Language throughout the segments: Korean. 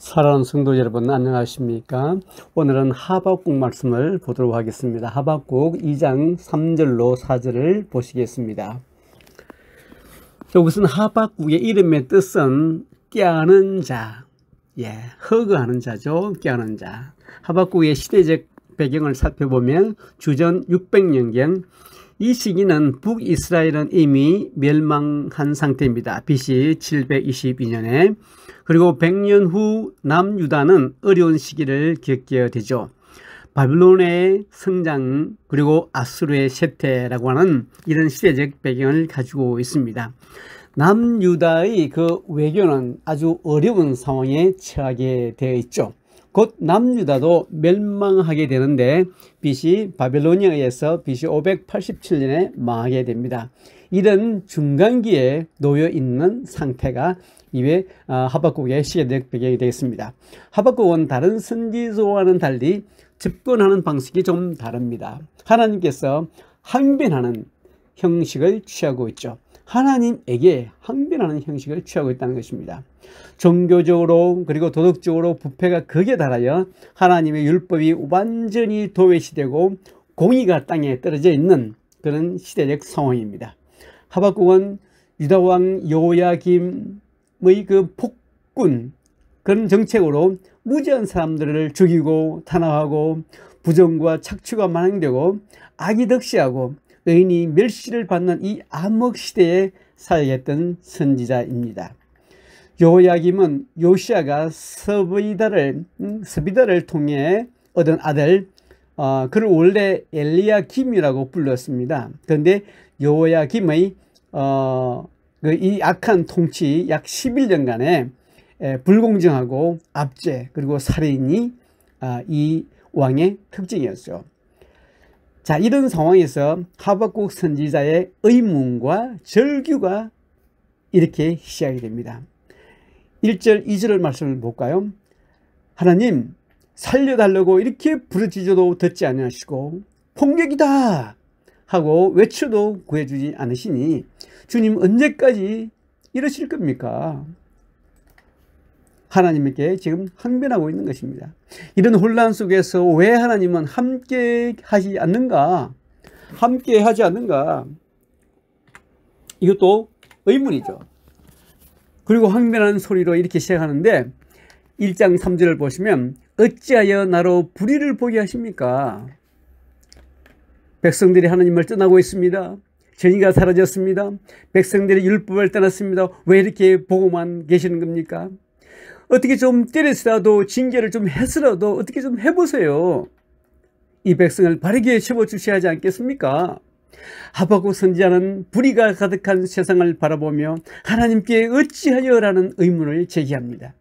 사랑하는 성도 여러분, 안녕하십니까? 오늘은 하박국 말씀을 보도록 하겠습니다. 하박국 2장 3절로 4절을 보시겠습니다. 우선 하박국의 이름의 뜻은 깨하는 자, 허그하는 자죠. 깨하는 자. 하박국의 시대적 배경을 살펴보면 주전 600년경, 이 시기는 북이스라엘은 이미 멸망한 상태입니다. BC 722년에. 그리고 100년 후 남유다는 어려운 시기를 겪게 되죠. 바빌론의 성장, 그리고 아수르의 쇠퇴라고 하는 이런 시대적 배경을 가지고 있습니다. 남유다의 그 외교는 아주 어려운 상황에 처하게 되어 있죠. 곧 남유다도 멸망하게 되는데 BC 바빌론에 의해서 BC 587년에 망하게 됩니다. 이런 중간기에 놓여 있는 상태가 이외 하박국의 시대적 배경이 되겠습니다. 하박국은 다른 선지서와는 달리 접근하는 방식이 좀 다릅니다. 하나님께서 항변하는 형식을 취하고 있죠. 하나님에게 항변하는 형식을 취하고 있다는 것입니다. 종교적으로 그리고 도덕적으로 부패가 극에 달하여 하나님의 율법이 완전히 도외시되고 공의가 땅에 떨어져 있는 그런 시대적 상황입니다. 하박국은 유다왕 여호야김의 그 폭군, 그런 정책으로 무지한 사람들을 죽이고 탄압하고 부정과 착취가 만행되고 악이 득세하고 의인이 멸시를 받는 이 암흑 시대에 사역했던 선지자입니다. 여호야김은 요시야가 서비다를 통해 얻은 아들, 그를 원래 엘리야김이라고 불렀습니다. 그런데 여호야김의 이 악한 통치 약 11년간의 불공정하고 압제 그리고 살인이 이 왕의 특징이었죠. 자, 이런 상황에서 하박국 선지자의 의문과 절규가 이렇게 시작이 됩니다. 1절 2절의 말씀을 볼까요? 하나님, 살려달라고 이렇게 부르짖어도 듣지 아니하시고 폭력이다 하고 외쳐도 구해주지 않으시니 주님 언제까지 이러실 겁니까? 하나님께 지금 항변하고 있는 것입니다. 이런 혼란 속에서 왜 하나님은 함께 하지 않는가? 함께 하지 않는가? 이것도 의문이죠. 그리고 항변하는 소리로 이렇게 시작하는데 1장 3절을 보시면 어찌하여 나로 불의를 보게 하십니까? 백성들이 하나님을 떠나고 있습니다. 정의가 사라졌습니다. 백성들이 율법을 떠났습니다. 왜 이렇게 보고만 계시는 겁니까? 어떻게 좀 때려서라도 징계를 좀 해서라도 어떻게 좀 해보세요. 이 백성을 바르게 세워주셔야 하지 않겠습니까? 하박국 선지자는 불의가 가득한 세상을 바라보며 하나님께 어찌하여라는 의문을 제기합니다.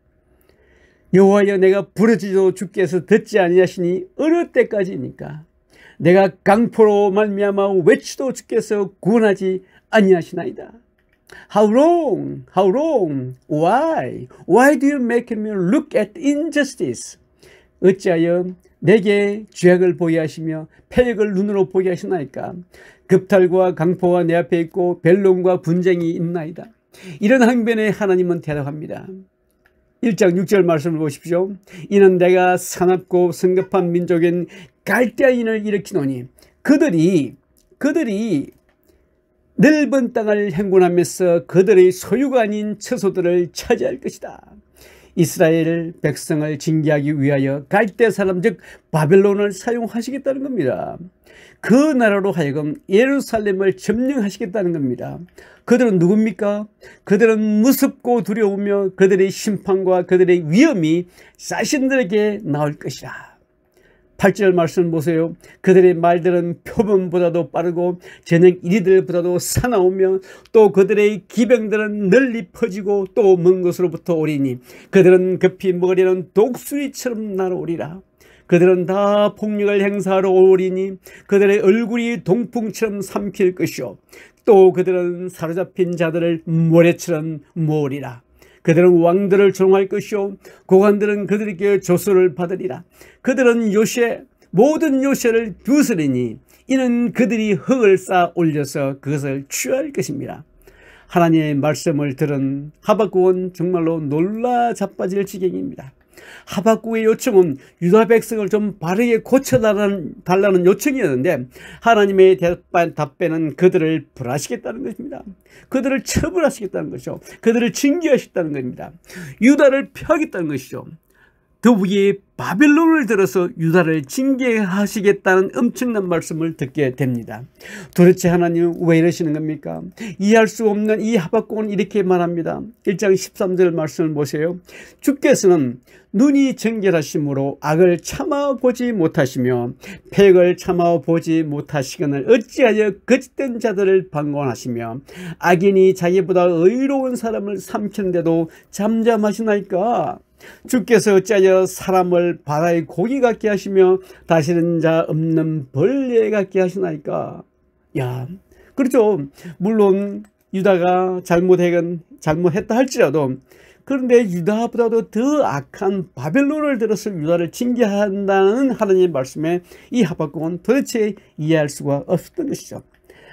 여호와여, 내가 부르짖어도 주께서 듣지 아니하시니 어느 때까지입니까? 내가 강포로 말미암아 외치도 주께서 구원하지 아니하시나이다. How long? How long? Why? Why do you make me look at injustice? 어찌하여 내게 죄악을 보게 하시며 패역을 눈으로 보게 하시나이까? 급탈과 강포가 내 앞에 있고 변론과 분쟁이 있나이다. 이런 항변에 하나님은 대답합니다. 1장 6절 말씀을 보십시오. 이는 내가 사납고 성급한 민족인 갈대아인을 일으키노니 그들이 넓은 땅을 행군하면서 그들의 소유가 아닌 처소들을 차지할 것이다. 이스라엘 백성을 징계하기 위하여 갈대 사람 즉 바벨론을 사용하시겠다는 겁니다. 그 나라로 하여금 예루살렘을 점령하시겠다는 겁니다. 그들은 누굽니까? 그들은 무섭고 두려우며 그들의 심판과 그들의 위험이 자신들에게 나올 것이라. 8절 말씀 보세요. 그들의 말들은 표범보다도 빠르고 저녁 이리들보다도 사나우며 또 그들의 기병들은 널리 퍼지고 또 먼 곳으로부터 오리니 그들은 급히 먹으려는 독수리처럼 날아오리라. 그들은 다 폭력을 행사하러 오리니 그들의 얼굴이 동풍처럼 삼킬 것이요 또 그들은 사로잡힌 자들을 모래처럼 모으리라. 그들은 왕들을 조롱할 것이요 고관들은 그들에게 조소를 받으리라. 그들은 모든 요새를 부수리니 이는 그들이 흙을 쌓아 올려서 그것을 취할 것입니다. 하나님의 말씀을 들은 하박국은 정말로 놀라 자빠질 지경입니다. 하박국의 요청은 유다 백성을 좀 바르게 고쳐달라는 요청이었는데 하나님의 답변은 그들을 벌하시겠다는 것입니다. 그들을 처벌하시겠다는 것이죠. 그들을 징계하시겠다는 겁니다. 유다를 펴겠다는 것이죠. 더욱이 바벨론을 들어서 유다를 징계하시겠다는 엄청난 말씀을 듣게 됩니다. 도대체 하나님은 왜 이러시는 겁니까? 이해할 수 없는 이 하박국은 이렇게 말합니다. 1장 13절 말씀을 보세요. 주께서는 눈이 정결하심으로 악을 참아보지 못하시며 폐역을 참아보지 못하시거늘 어찌하여 거짓된 자들을 방관하시며 악인이 자기보다 의로운 사람을 삼키는데도 잠잠하시나이까? 주께서 어찌하여 사람을 바다의 고기 같게 하시며 다스리는 자 없는 벌레 같게 하시나이까? 야, 그렇죠. 물론 유다가 잘못했다 할지라도 그런데 유다보다도 더 악한 바벨론을 들어서 유다를 징계한다는 하나님의 말씀에 이 하박국은 도대체 이해할 수가 없었던 것이죠.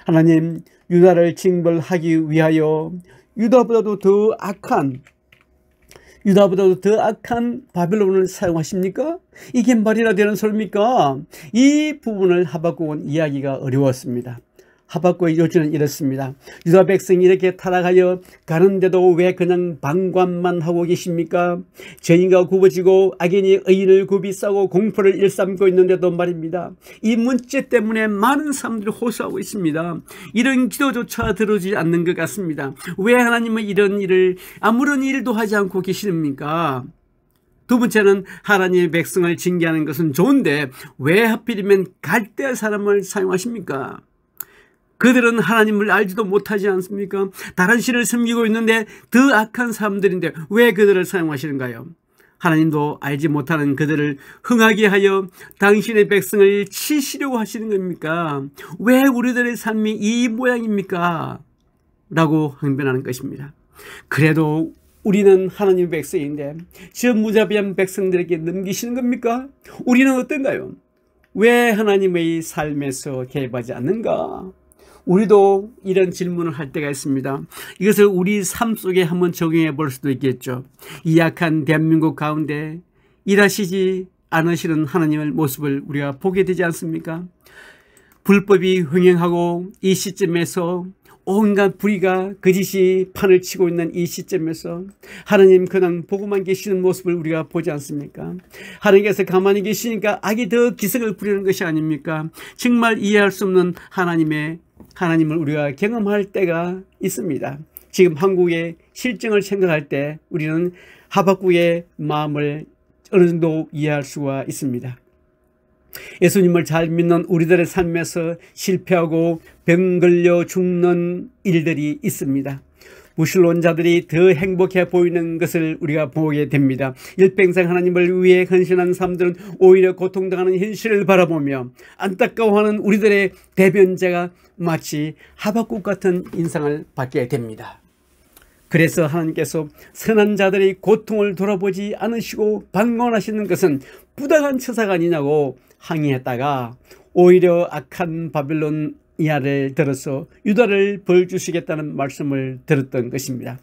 하나님 유다를 징벌하기 위하여 유다보다도 더 악한 바벨론을 사용하십니까? 이게 말이나 되는 소리입니까? 이 부분을 하박국은 이해하기가 어려웠습니다. 하박국의 요지는 이렇습니다. 유다 백성이 이렇게 타락하여 가는데도 왜 그냥 방관만 하고 계십니까? 죄인과 굽어지고 악인이 의인을 굽이싸고 공포를 일삼고 있는데도 말입니다. 이 문제 때문에 많은 사람들이 호소하고 있습니다. 이런 기도조차 들어오지 않는 것 같습니다. 왜 하나님은 이런 일을 아무런 일도 하지 않고 계십니까? 두 번째는 하나님의 백성을 징계하는 것은 좋은데 왜 하필이면 갈대아 사람을 사용하십니까? 그들은 하나님을 알지도 못하지 않습니까? 다른 신을 섬기고 있는데 더 악한 사람들인데 왜 그들을 사용하시는가요? 하나님도 알지 못하는 그들을 흥하게 하여 당신의 백성을 치시려고 하시는 겁니까? 왜 우리들의 삶이 이 모양입니까? 라고 항변하는 것입니다. 그래도 우리는 하나님의 백성인데 저 무자비한 백성들에게 넘기시는 겁니까? 우리는 어떤가요? 왜 하나님의 삶에서 개입하지 않는가? 우리도 이런 질문을 할 때가 있습니다. 이것을 우리 삶 속에 한번 적용해 볼 수도 있겠죠. 이 약한 대한민국 가운데 일하시지 않으시는 하나님의 모습을 우리가 보게 되지 않습니까? 불법이 흥행하고 이 시점에서 온갖 불의가 거짓이 판을 치고 있는 이 시점에서 하나님 그냥 보고만 계시는 모습을 우리가 보지 않습니까? 하나님께서 가만히 계시니까 악이 더 기승을 부리는 것이 아닙니까? 정말 이해할 수 없는 하나님을 우리가 경험할 때가 있습니다. 지금 한국의 실정을 생각할 때 우리는 하박국의 마음을 어느 정도 이해할 수가 있습니다. 예수님을 잘 믿는 우리들의 삶에서 실패하고 병 걸려 죽는 일들이 있습니다. 무신론자들이 더 행복해 보이는 것을 우리가 보게 됩니다. 일평생 하나님을 위해 헌신한 사람들은 오히려 고통당하는 현실을 바라보며 안타까워하는 우리들의 대변자가 마치 하박국 같은 인상을 받게 됩니다. 그래서 하나님께서 선한 자들의 고통을 돌아보지 않으시고 방관하시는 것은 부당한 처사가 아니냐고 항의했다가 오히려 악한 바벨론 이하를 들어서 유다를 벌 주시겠다는 말씀을 들었던 것입니다.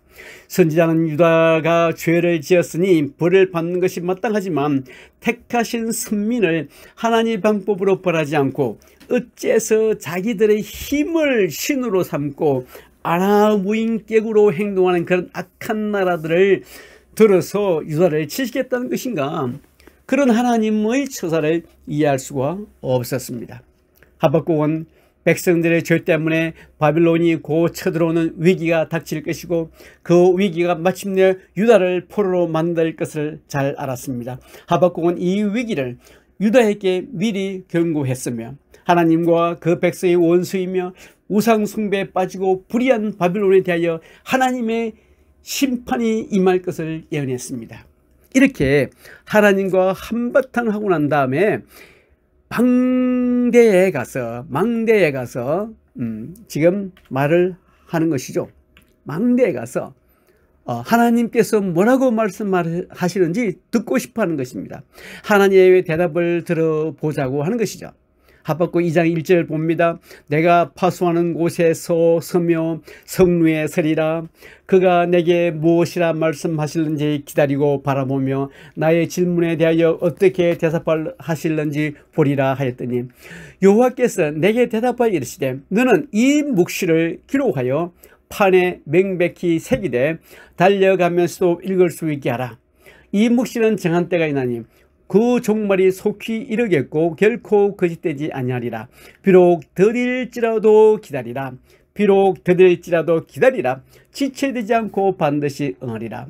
선지자는 유다가 죄를 지었으니 벌을 받는 것이 마땅하지만 택하신 선민을 하나님의 방법으로 벌하지 않고 어째서 자기들의 힘을 신으로 삼고 아나무인격으로 행동하는 그런 악한 나라들을 들어서 유다를 치시겠다는 것인가? 그런 하나님의 처사를 이해할 수가 없었습니다. 하박국은 백성들의 죄 때문에 바빌론이 곧 쳐들어오는 위기가 닥칠 것이고 그 위기가 마침내 유다를 포로로 만들 것을 잘 알았습니다. 하박국은 이 위기를 유다에게 미리 경고했으며 하나님과 그 백성의 원수이며 우상 숭배에 빠지고 불의한 바빌론에 대하여 하나님의 심판이 임할 것을 예언했습니다. 이렇게 하나님과 한바탕 하고 난 다음에 망대에 가서 지금 말을 하는 것이죠. 망대에 가서 하나님께서 뭐라고 말씀하시는지 듣고 싶어 하는 것입니다. 하나님의 대답을 들어보자고 하는 것이죠. 하박국 2장 1절 봅니다. 내가 파수하는 곳에서 서며 성루에 서리라. 그가 내게 무엇이라 말씀하실는지 기다리고 바라보며 나의 질문에 대하여 어떻게 대답하실는지 보리라 하였더니 여호와께서 내게 대답하여 이르시되 너는 이 묵시를 기록하여 판에 명백히 새기되 달려가면서도 읽을 수 있게 하라. 이 묵시는 정한 때가 있나니 그 종말이 속히 이르겠고 결코 거짓되지 아니하리라. 비록 더딜지라도 기다리라. 비록 더딜지라도 기다리라. 지체되지 않고 반드시 응하리라.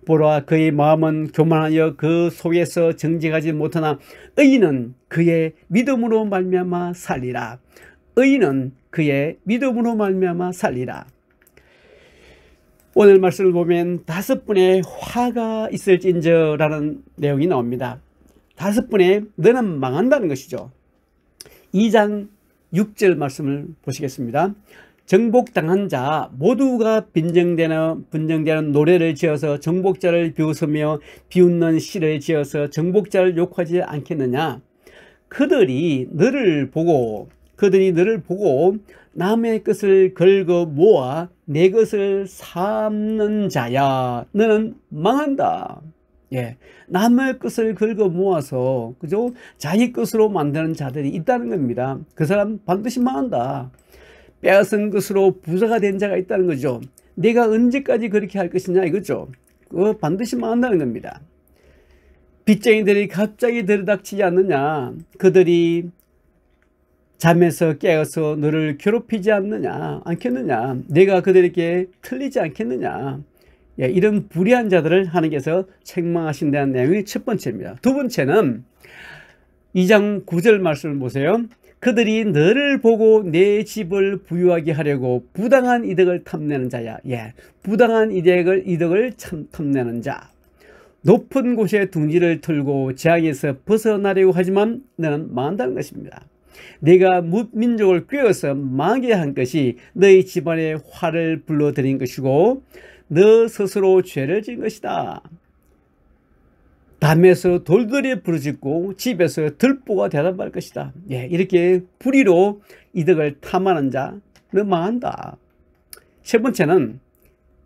보라 그의 마음은 교만하여 그 속에서 정직하지 못하나 의인은 그의 믿음으로 말미암아 살리라. 의인은 그의 믿음으로 말미암아 살리라. 오늘 말씀을 보면 5분의 화가 있을진저라는 내용이 나옵니다. 5분의 너는 망한다는 것이죠. 2장 6절 말씀을 보시겠습니다. 정복당한 자 모두가 분정되는 노래를 지어서 정복자를 비웃으며 비웃는 시를 지어서 정복자를 욕하지 않겠느냐. 그들이 너를 보고 남의 것을 긁어 모아 내 것을 삼는 자야. 너는 망한다. 예, 남의 것을 긁어 모아서 그죠? 자기 것으로 만드는 자들이 있다는 겁니다. 그 사람 반드시 망한다. 빼앗은 것으로 부자가 된 자가 있다는 거죠. 내가 언제까지 그렇게 할 것이냐 이거죠. 그거 반드시 망한다는 겁니다. 빚쟁이들이 갑자기 들이닥치지 않느냐. 그들이 잠에서 깨어서 너를 괴롭히지 않겠느냐. 내가 그들에게 틀리지 않겠느냐. 예, 이런 불의한 자들을 하나님께서 책망하신다는 내용이 첫 번째입니다. 두 번째는 2장 9절 말씀을 보세요. 그들이 너를 보고 내 집을 부유하게 하려고 부당한 이득을 탐내는 자야. 예, 부당한 이득을 탐내는 자. 높은 곳에 둥지를 틀고 재앙에서 벗어나려고 하지만 너는 망한다는 것입니다. 내가 민족을 꿰어서 망하게 한 것이 너희 집안에 화를 불러들인 것이고 너 스스로 죄를 지은 것이다. 담에서 돌들이 부르짖고 집에서 들보가 대답할 것이다. 예, 이렇게 불의로 이득을 탐하는 자, 너 망한다. 세 번째는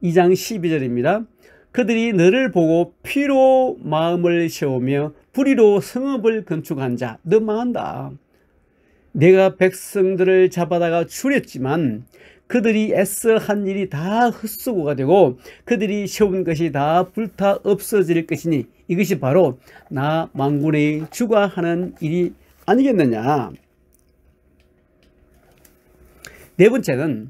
2장 12절입니다. 그들이 너를 보고 피로 마음을 세우며 불의로 성읍을 건축한 자, 너 망한다. 내가 백성들을 잡아다가 죽였지만 그들이 애써 한 일이 다 헛수고가 되고 그들이 세운 것이 다 불타 없어질 것이니 이것이 바로 나 만군의 주가 하는 일이 아니겠느냐. 네 번째는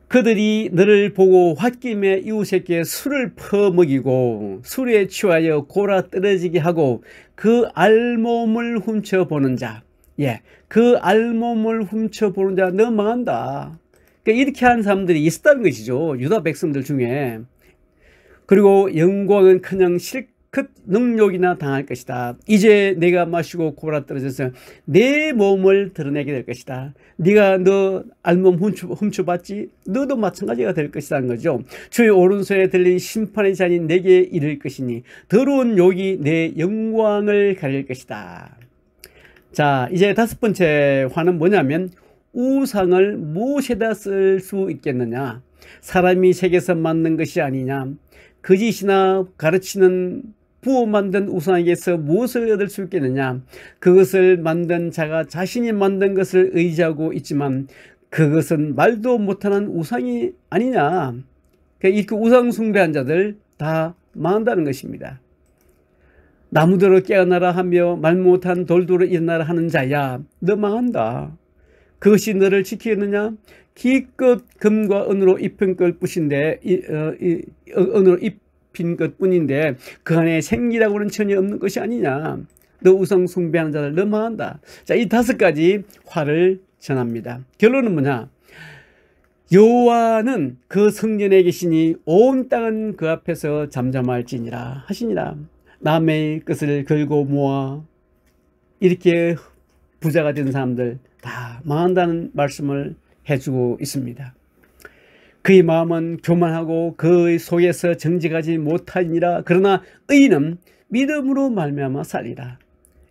그들이 너를 보고 홧김에 이웃에게 술을 퍼먹이고 술에 취하여 골아 떨어지게 하고 그 알몸을 훔쳐보는 자. 예, 그 알몸을 훔쳐보는 자 너 망한다. 그러니까 이렇게 한 사람들이 있었다는 것이죠. 유다 백성들 중에. 그리고 영광은커녕 실컷 능욕이나 당할 것이다. 이제 내가 마시고 골아 떨어져서 내 몸을 드러내게 될 것이다. 네가 너 알몸 훔쳐봤지? 너도 마찬가지가 될 것이라는 거죠. 주의 오른손에 들린 심판의 잔이 내게 이를 것이니 더러운 욕이 내 영광을 가릴 것이다. 자, 이제 5번째 화는 뭐냐면 우상을 무엇에다 쓸 수 있겠느냐. 사람이 새겨서 만든 것이 아니냐. 거짓이나 가르치는 부어 만든 우상에게서 무엇을 얻을 수 있겠느냐. 그것을 만든 자가 자신이 만든 것을 의지하고 있지만 그것은 말도 못하는 우상이 아니냐. 그러니까 이 우상 숭배한 자들 다 망한다는 것입니다. 나무대로 깨어나라 하며 말 못한 돌도로 일어나라 하는 자야, 너 망한다. 그것이 너를 지키겠느냐? 기껏 금과 은으로 입힌 것뿐인데 은으로 입힌 것뿐인데 그 안에 생기라고는 전혀 없는 것이 아니냐. 너 우상 숭배하는 자들 너 망한다. 자, 이 5가지 화를 전합니다. 결론은 뭐냐? 여호와는 그 성전에 계시니 온 땅은 그 앞에서 잠잠할지니라 하시니라. 남의 것을 긁고 모아 이렇게 부자가 된 사람들 다 망한다는 말씀을 해주고 있습니다. 그의 마음은 교만하고 그의 속에서 정직하지 못하니라. 그러나 의인은 믿음으로 말미암아 살리라.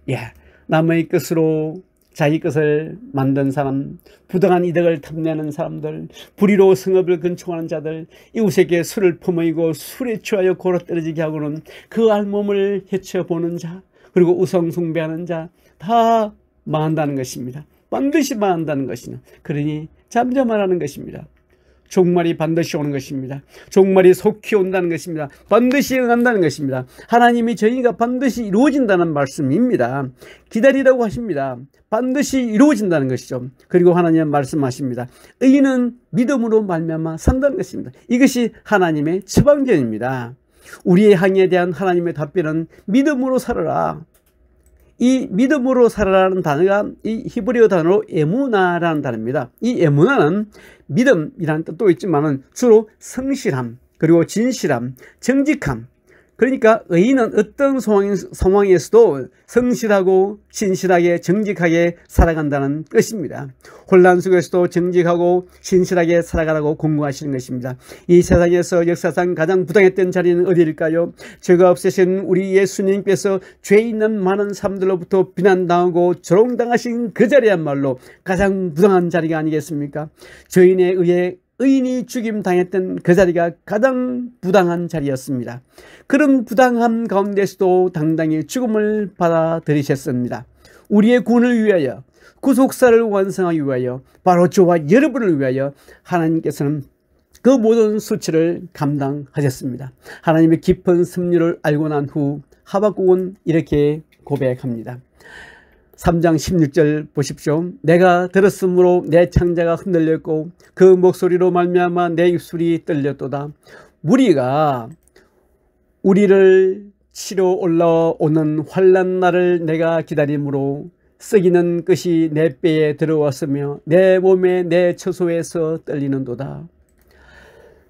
예, 남의 것으로 자기 것을 만든 사람, 부당한 이득을 탐내는 사람들, 불의로 성읍을 건축하는 자들, 이웃에게 술을 퍼머이고 술에 취하여 골아 떨어지게 하고는 그 알몸을 헤쳐보는 자, 그리고 우상 숭배하는 자 다 망한다는 것입니다. 반드시 망한다는 것이나 그러니 잠잠하라는 것입니다. 종말이 반드시 오는 것입니다. 종말이 속히 온다는 것입니다. 반드시 응한다는 것입니다. 하나님이 저희가 반드시 이루어진다는 말씀입니다. 기다리라고 하십니다. 반드시 이루어진다는 것이죠. 그리고 하나님은 말씀하십니다. 의인은 믿음으로 말미암아 산다는 것입니다. 이것이 하나님의 처방전입니다. 우리의 항해에 대한 하나님의 답변은 믿음으로 살아라. 이 믿음으로 살아라는 단어가 이 히브리어 단어로 에무나라는 단어입니다. 이 에무나는 믿음이라는 뜻도 있지만 주로 성실함, 그리고 진실함, 정직함. 그러니까 의인은 어떤 상황에서도 성실하고 진실하게 정직하게 살아간다는 것입니다. 혼란 속에서도 정직하고 진실하게 살아가라고 공고하시는 것입니다. 이 세상에서 역사상 가장 부당했던 자리는 어디일까요? 죄가 없으신 우리 예수님께서 죄 있는 많은 사람들로부터 비난당하고 조롱당하신 그 자리야말로 가장 부당한 자리가 아니겠습니까? 죄인에 의해 의인이 죽임당했던 그 자리가 가장 부당한 자리였습니다. 그런 부당함 가운데서도 당당히 죽음을 받아들이셨습니다. 우리의 구원을 위하여, 구속사를 완성하기 위하여, 바로 저와 여러분을 위하여 하나님께서는 그 모든 수치를 감당하셨습니다. 하나님의 깊은 섭리를 알고 난 후 하박국은 이렇게 고백합니다. 3장 16절 보십시오. 내가 들었으므로 내 창자가 흔들렸고 그 목소리로 말미암아 내 입술이 떨렸도다. 무리가 우리를 치러 올라오는 환난 날을 내가 기다림으로 썩이는 것이 내 뼈에 들어왔으며 내 몸에 내 처소에서 떨리는도다.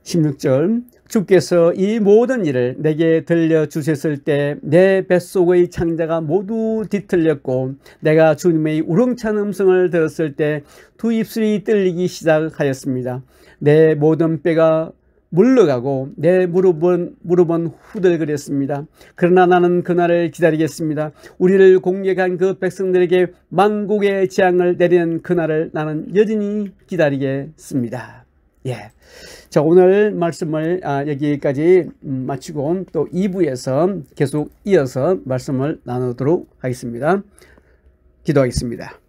16절 주께서 이 모든 일을 내게 들려주셨을 때 내 뱃속의 창자가 모두 뒤틀렸고 내가 주님의 우렁찬 음성을 들었을 때 두 입술이 떨리기 시작하였습니다. 내 모든 뼈가 물러가고 내 무릎은 후들거렸습니다. 그러나 나는 그날을 기다리겠습니다. 우리를 공격한 그 백성들에게 만국의 재앙을 내리는 그날을 나는 여전히 기다리겠습니다. 예. 자, 오늘 말씀을 여기까지 마치고 또 2부에서 계속 이어서 말씀을 나누도록 하겠습니다. 기도하겠습니다.